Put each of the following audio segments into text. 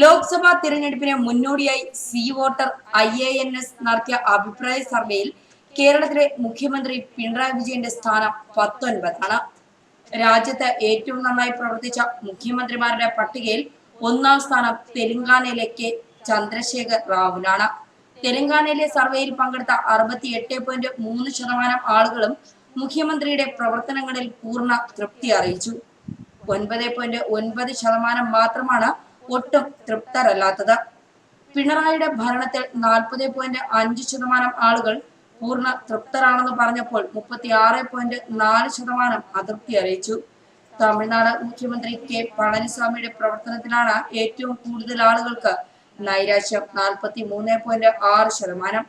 ലോക്സഭാ തിരഞ്ഞെടുപ്പിന് മുന്നോടിയായി C voter IANS നടത്തിയ അഭിപ്രായ സർവേയിൽ കേരളത്തിലെ മുഖ്യമന്ത്രി പിണറായി വിജയന്റെ സ്ഥാനം 19 ആണ്. രാജ്യത്ത് ഏറ്റവും നന്നായി പ്രവർത്തിച്ച മുഖ്യമന്ത്രിമാരുടെ പട്ടികയിൽ ഒന്നാം സ്ഥാനം തെലങ്കാനയിലെ കെ ചന്ദ്രശേഖർ റാവുവിനാണ്. തെലങ്കാനയിലെ സർവേയിൽ പങ്കെടുത്ത 68.3% ആളുകളും മുഖ്യമന്ത്രിയുടെ പ്രവർത്തനങ്ങളിൽ പൂർണ്ണ തൃപ്തി അറിയിച്ചു. 9.9% മാത്രമാണ് ഒട്ടും തൃപ്തരല്ലാത്തത്. പിണറായിയുടെ ഭരണത്തിൽ 40.5% ആളുകൾ പൂർണ്ണ തൃപ്തരാണെന്ന് പറഞ്ഞപ്പോൾ 36.4% അതൃപ്തി അറിയിച്ചു. തമിഴ്നാട് മുഖ്യമന്ത്രി കെ പളനിസ്വാമിയുടെ പ്രവർത്തനത്തിലാണ് ഏറ്റവും കൂടുതൽ ആളുകൾക്ക് നൈരാശ്യം, 43.6%.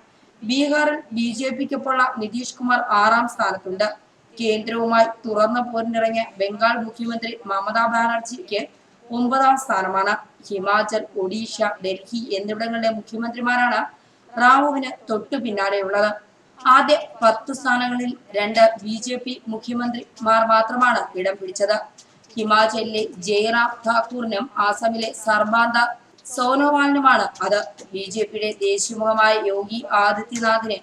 ബീഹാറിൽ BJPക്കൊപ്പമുള്ള നിതീഷ് കുമാർ 6ാം സ്ഥാനത്തുണ്ട്. കേന്ദ്രവുമായി തുറന്ന പോരിനിറങ്ങിയ ബംഗാൾ മുഖ്യമന്ത്രി മമതാ ബാനർജിക്ക് 9ാം സ്ഥാനമാണ്. ഹിമാചൽ, ഒഡീഷ, ഡൽഹി എന്നിവിടങ്ങളിലെ മുഖ്യമന്ത്രിമാരാണ് റാവുവിന് തൊട്ടു പിന്നാലെയുള്ളത്. ആദ്യ 10 സ്ഥാനങ്ങളിൽ 2 BJP മുഖ്യമന്ത്രിമാർ മാത്രമാണ് ഇടം പിടിച്ചത്. ഹിമാചലിലെ ജയ്റാം ഠാക്കൂറിനും ആസാമിലെ സർബാനന്ദ സോനോവാളിനുമാണ് അത്. BJPയുടെ ദേശീയമുഖമായ യോഗി ആദിത്യനാഥിന്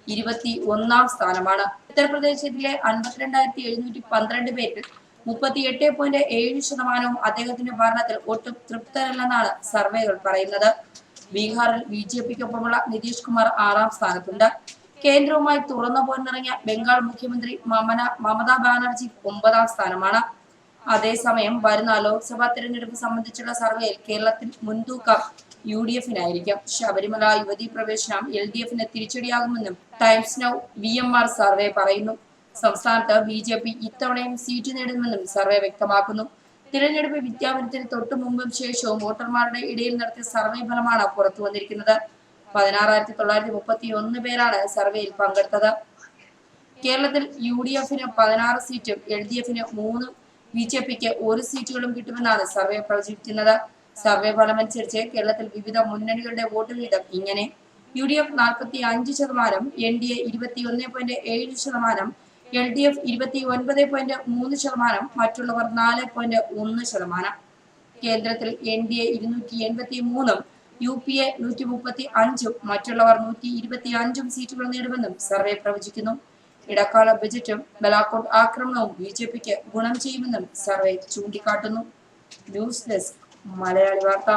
21ാം സ്ഥാനമാണ്. ഉത്തർപ്രദേശിലെ 52,712 പേരിൽ 38.7% അദ്ദേഹത്തിന്റെ ഭരണത്തിൽ ഒട്ടും തൃപ്തരല്ലെന്നാണ് സർവേകൾ പറയുന്നത്. ബീഹാറിൽ BJPക്കൊപ്പമുള്ള നിതീഷ് കുമാർ 6ാം സ്ഥാനത്തുണ്ട്. കേന്ദ്രവുമായി തുറന്ന പോരിനിറങ്ങിയ ബംഗാൾ മുഖ്യമന്ത്രി മമതാ ബാനർജി 9ാം സ്ഥാനമാണ്. അതേസമയം വരുന്ന ലോക്സഭാ തെരഞ്ഞെടുപ്പ് സംബന്ധിച്ചുള്ള സർവേയിൽ കേരളത്തിൽ മുൻതൂക്കം UDFനായിരിക്കും. ശബരിമല യുവതീ പ്രവേശനം LDFന് തിരിച്ചടിയാകുമെന്നും ടൈംസ് നൗ VMR സർവേ പറയുന്നു. സംസ്ഥാനത്ത് BJP ഇത്തവണയും സീറ്റ് നേടുമെന്നും സർവേ വ്യക്തമാക്കുന്നു. തിരഞ്ഞെടുപ്പ് വിജ്ഞാപനത്തിന് തൊട്ടു മുമ്പും ശേഷവും വോട്ടർമാരുടെ ഇടയിൽ നടത്തിയ സർവേ ഫലമാണ് പുറത്തു വന്നിരിക്കുന്നത്. 16,931 പേരാണ് സർവേയിൽ പങ്കെടുത്തത്. കേരളത്തിൽ UDFന് 16 സീറ്റും LDFന് 3, BJPക്ക് 1 സീറ്റുകളും കിട്ടുമെന്നാണ് സർവേ പ്രവചിക്കുന്നത്. സർവേ ഫലമനുസരിച്ച് കേരളത്തിൽ വിവിധ മുന്നണികളുടെ വോട്ട് വീതം ഇങ്ങനെ: UDF 45%, NDA 21.7%, LDF 29.3%, മറ്റുള്ളവർ 4.1%. കേന്ദ്രത്തിൽ NDA 283, UPA 135, മറ്റുള്ളവർ 125 സീറ്റുകൾ നേടുമെന്നും സർവേ പ്രവചിക്കുന്നു. ഇടക്കാല ബജറ്റും ബലാക്കോട്ട് ആക്രമണവും BJPക്ക് ഗുണം ചെയ്യുമെന്നും സർവേ ചൂണ്ടിക്കാട്ടുന്നു. ന്യൂസ് ഡെസ്ക്, മലയാളി വാർത്ത.